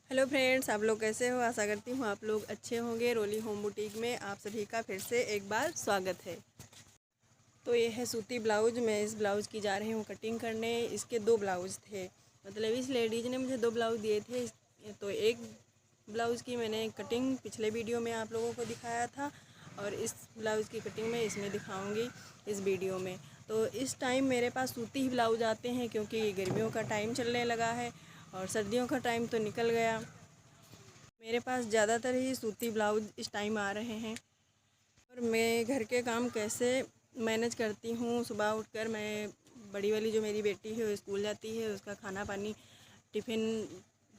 Hello friends, आप लोग कैसे हो। आशा करती हूँ आप लोग अच्छे होंगे। रोली होम बुटीक में आप सभी का फिर से एक बार स्वागत है। तो ये है सूती ब्लाउज। मैं इस ब्लाउज़ की जा रही हूँ कटिंग करने। इसके दो ब्लाउज़ थे, मतलब इस लेडीज़ ने मुझे दो ब्लाउज़ दिए थे। तो एक ब्लाउज़ की मैंने कटिंग पिछले वीडियो में आप लोगों को दिखाया था और इस ब्लाउज़ की कटिंग मैं इसमें दिखाऊँगी इस वीडियो में। तो इस टाइम मेरे पास सूती ही ब्लाउज़ आते हैं क्योंकि गर्मियों का टाइम चलने लगा है और सर्दियों का टाइम तो निकल गया। मेरे पास ज़्यादातर ही सूती ब्लाउज़ इस टाइम आ रहे हैं। और मैं घर के काम कैसे मैनेज करती हूँ। सुबह उठकर मैं बड़ी वाली जो मेरी बेटी है वो स्कूल जाती है, उसका खाना पानी टिफ़िन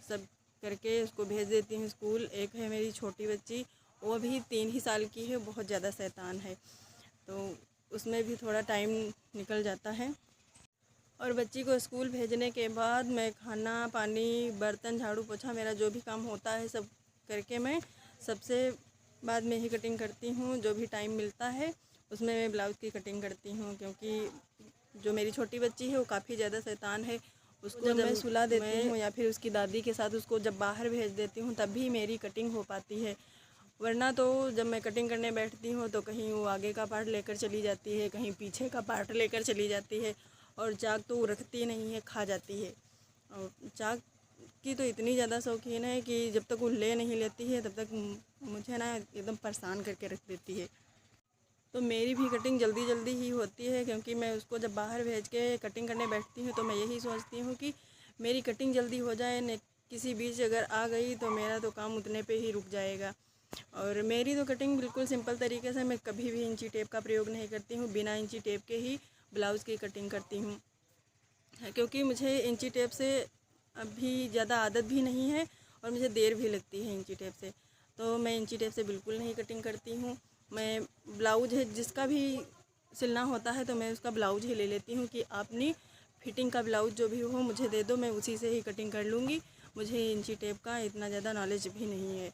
सब करके उसको भेज देती हूँ स्कूल। एक है मेरी छोटी बच्ची, वो भी 3 ही साल की है, बहुत ज़्यादा शैतान है, तो उसमें भी थोड़ा टाइम निकल जाता है। और बच्ची को स्कूल भेजने के बाद मैं खाना पानी बर्तन झाड़ू पोछा मेरा जो भी काम होता है सब करके मैं सबसे बाद में ही कटिंग करती हूँ। जो भी टाइम मिलता है उसमें मैं ब्लाउज़ की कटिंग करती हूँ क्योंकि जो मेरी छोटी बच्ची है वो काफ़ी ज़्यादा शैतान है। उसको जब मैं सुला देती हूँ या फिर उसकी दादी के साथ उसको जब बाहर भेज देती हूँ तब भी मेरी कटिंग हो पाती है, वरना तो जब मैं कटिंग करने बैठती हूँ तो कहीं वो आगे का पार्ट लेकर चली जाती है, कहीं पीछे का पार्ट लेकर चली जाती है और चाक तो रखती नहीं है, खा जाती है। और चाक की तो इतनी ज़्यादा शौकीन है कि जब तक वो ले नहीं लेती है तब तक मुझे ना एकदम परेशान करके रख देती है। तो मेरी भी कटिंग जल्दी जल्दी ही होती है क्योंकि मैं उसको जब बाहर भेज के कटिंग करने बैठती हूँ तो मैं यही सोचती हूँ कि मेरी कटिंग जल्दी हो जाए, न किसी बीच अगर आ गई तो मेरा तो काम उतने पे ही रुक जाएगा। और मेरी तो कटिंग बिल्कुल सिंपल तरीके से, मैं कभी भी इंची टेप का प्रयोग नहीं करती हूँ, बिना इंची टेप के ही ब्लाउज़ की कटिंग करती हूँ क्योंकि मुझे इंची टेप से अभी ज़्यादा आदत भी नहीं है और मुझे देर भी लगती है इंची टेप से। तो मैं इंची टेप से बिल्कुल नहीं कटिंग करती हूँ। मैं ब्लाउज है जिसका भी सिलना होता है तो मैं उसका ब्लाउज ही ले लेती हूँ कि अपनी फिटिंग का ब्लाउज जो भी हो मुझे दे दो, मैं उसी से ही कटिंग कर लूँगी। मुझे इंची टेप का इतना ज़्यादा नॉलेज भी नहीं है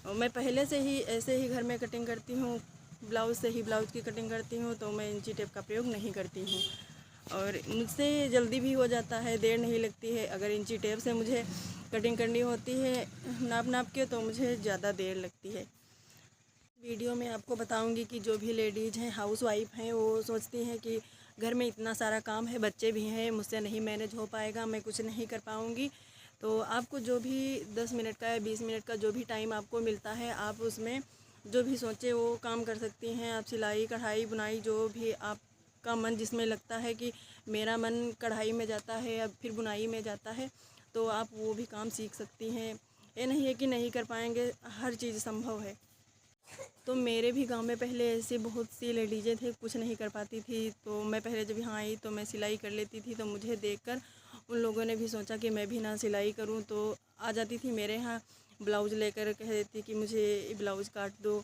और मैं पहले से ही ऐसे ही घर में कटिंग करती हूँ, ब्लाउज़ से ही ब्लाउज़ की कटिंग करती हूँ, तो मैं इंची टेप का प्रयोग नहीं करती हूँ और मुझसे जल्दी भी हो जाता है, देर नहीं लगती है। अगर इंची टेप से मुझे कटिंग करनी होती है नाप नाप के तो मुझे ज़्यादा देर लगती है। वीडियो में आपको बताऊंगी कि जो भी लेडीज़ हैं, हाउसवाइफ हैं, वो सोचती हैं कि घर में इतना सारा काम है, बच्चे भी हैं, मुझसे नहीं मैनेज हो पाएगा, मैं कुछ नहीं कर पाऊंगी। तो आपको जो भी 10 मिनट का या 20 मिनट का जो भी टाइम आपको मिलता है, आप उसमें जो भी सोचे वो काम कर सकती हैं। आप सिलाई कढ़ाई बुनाई जो भी आपका मन जिसमें लगता है कि मेरा मन कढ़ाई में जाता है या फिर बुनाई में जाता है, तो आप वो भी काम सीख सकती हैं। ये नहीं है कि नहीं कर पाएंगे, हर चीज़ संभव है। तो मेरे भी गांव में पहले ऐसे बहुत सी लेडीज़ें थे, कुछ नहीं कर पाती थी। तो मैं पहले जब यहाँ आई तो मैं सिलाई कर लेती थी, तो मुझे देखकर उन लोगों ने भी सोचा कि मैं भी ना सिलाई करूँ। तो आ जाती थी मेरे यहाँ ब्लाउज़ लेकर, कह देती कि मुझे ब्लाउज़ काट दो,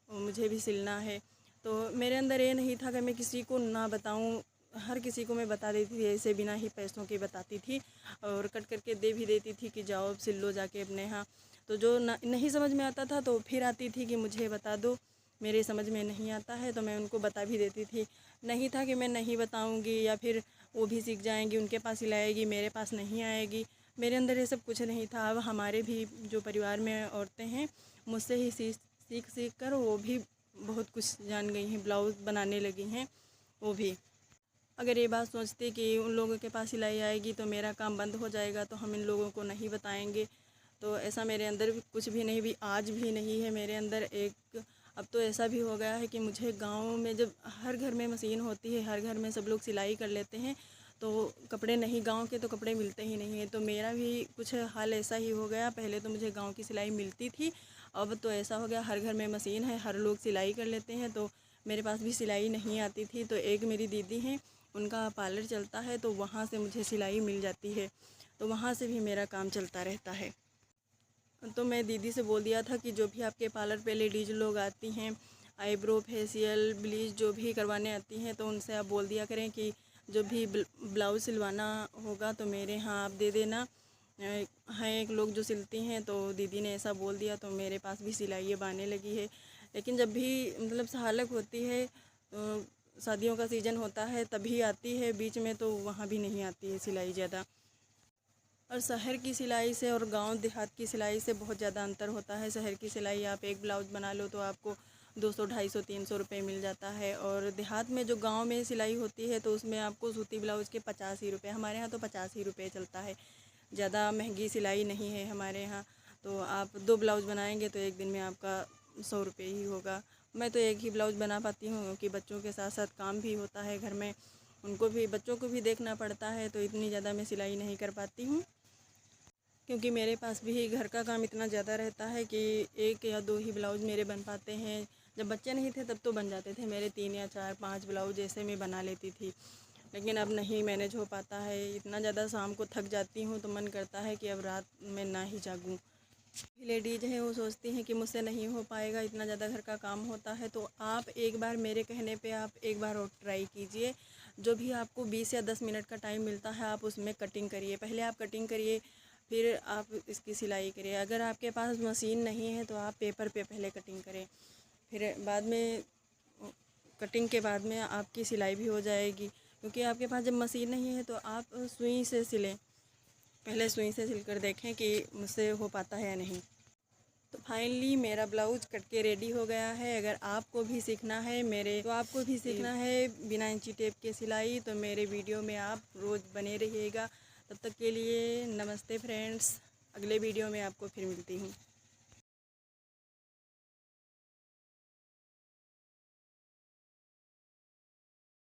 मुझे भी सिलना है। तो मेरे अंदर ये नहीं था कि मैं किसी को ना बताऊँ, हर किसी को मैं बता देती थी, ऐसे बिना ही पैसों के बताती थी और कट करके दे भी देती थी कि जाओ अब सिल लो जाके अपने यहाँ। तो जो नहीं समझ में आता था तो फिर आती थी कि मुझे बता दो, मेरे समझ में नहीं आता है, तो मैं उनको बता भी देती थी। नहीं था कि मैं नहीं बताऊंगी या फिर वो भी सीख जाएंगी, उनके पास सिलाएगी, मेरे पास नहीं आएगी। मेरे अंदर ये सब कुछ नहीं था। अब हमारे भी जो परिवार में औरतें हैं मुझसे ही सीख सीख कर वो भी बहुत कुछ जान गई हैं, ब्लाउज़ बनाने लगी हैं वो भी। अगर ये बात सोचती कि उन लोगों के पास सिलाई आएगी तो मेरा काम बंद हो जाएगा, तो हम इन लोगों को नहीं बताएंगे, तो ऐसा मेरे अंदर भी कुछ भी नहीं, भी आज भी नहीं है मेरे अंदर एक। अब तो ऐसा भी हो गया है कि मुझे गांव में जब हर घर में मशीन होती है, हर घर में सब लोग सिलाई कर लेते हैं, तो कपड़े नहीं, गांव के तो कपड़े मिलते ही नहीं है। तो मेरा भी कुछ हाल ऐसा ही हो गया। पहले तो मुझे गांव की सिलाई मिलती थी, अब तो ऐसा हो गया हर घर में मशीन है, हर लोग सिलाई कर लेते हैं, तो मेरे पास भी सिलाई नहीं आती थी। तो एक मेरी दीदी हैं, उनका पार्लर चलता है, तो वहाँ से मुझे सिलाई मिल जाती है, तो वहाँ से भी मेरा काम चलता रहता है। तो मैं दीदी से बोल दिया था कि जो भी आपके पार्लर पे लेडीज़ लोग आती हैं, आईब्रो फेशियल ब्लीच जो भी करवाने आती हैं, तो उनसे आप बोल दिया करें कि जो भी ब्लाउज़ सिलवाना होगा तो मेरे यहाँ आप दे देना। हैं एक लोग जो सिलती हैं, तो दीदी ने ऐसा बोल दिया, तो मेरे पास भी सिलाई अब आने लगी है। लेकिन जब भी मतलब सहालक होती है, तो शादियों का सीज़न होता है तभी आती है, बीच में तो वहाँ भी नहीं आती है सिलाई ज़्यादा। और शहर की सिलाई से और गांव देहात की सिलाई से बहुत ज़्यादा अंतर होता है। शहर की सिलाई आप एक ब्लाउज़ बना लो तो आपको 200, 250, 300 रुपये मिल जाता है, और देहात में जो गांव में सिलाई होती है तो उसमें आपको सूती ब्लाउज़ के 50 ही रुपये, हमारे यहाँ तो 50 ही रुपये चलता है। ज़्यादा महंगी सिलाई नहीं है हमारे यहाँ। तो आप 2 ब्लाउज़ बनाएंगे तो एक दिन में आपका 100 रुपये ही होगा। मैं तो एक ही ब्लाउज़ बना पाती हूँ क्योंकि बच्चों के साथ साथ काम भी होता है घर में, उनको भी, बच्चों को भी देखना पड़ता है, तो इतनी ज़्यादा मैं सिलाई नहीं कर पाती हूँ क्योंकि मेरे पास भी घर का काम इतना ज़्यादा रहता है कि 1 या 2 ही ब्लाउज़ मेरे बन पाते हैं। जब बच्चे नहीं थे तब तो बन जाते थे मेरे 3 या 4, 5 ब्लाउज़ जैसे मैं बना लेती थी, लेकिन अब नहीं मैनेज हो पाता है। इतना ज़्यादा शाम को थक जाती हूँ तो मन करता है कि अब रात में ना ही जागूँ। लेडीज़ हैं वो सोचती हैं कि मुझसे नहीं हो पाएगा, इतना ज़्यादा घर का काम होता है। तो आप एक बार मेरे कहने पे आप एक बार और ट्राई कीजिए। जो भी आपको 20 या 10 मिनट का टाइम मिलता है आप उसमें कटिंग करिए। पहले आप कटिंग करिए, फिर आप इसकी सिलाई करिए। अगर आपके पास मशीन नहीं है तो आप पेपर पे पहले कटिंग करें, फिर बाद में कटिंग के बाद में आपकी सिलाई भी हो जाएगी। क्योंकि आपके पास जब मशीन नहीं है तो आप सुई से सिलें, पहले सुई से सिलकर देखें कि मुझसे हो पाता है या नहीं। तो फाइनली मेरा ब्लाउज कट के रेडी हो गया है। अगर आपको भी सीखना है बिना इंची टेप के सिलाई, तो मेरे वीडियो में आप रोज़ बने रहिएगा। तब तक के लिए नमस्ते फ्रेंड्स, अगले वीडियो में आपको फिर मिलती हूँ।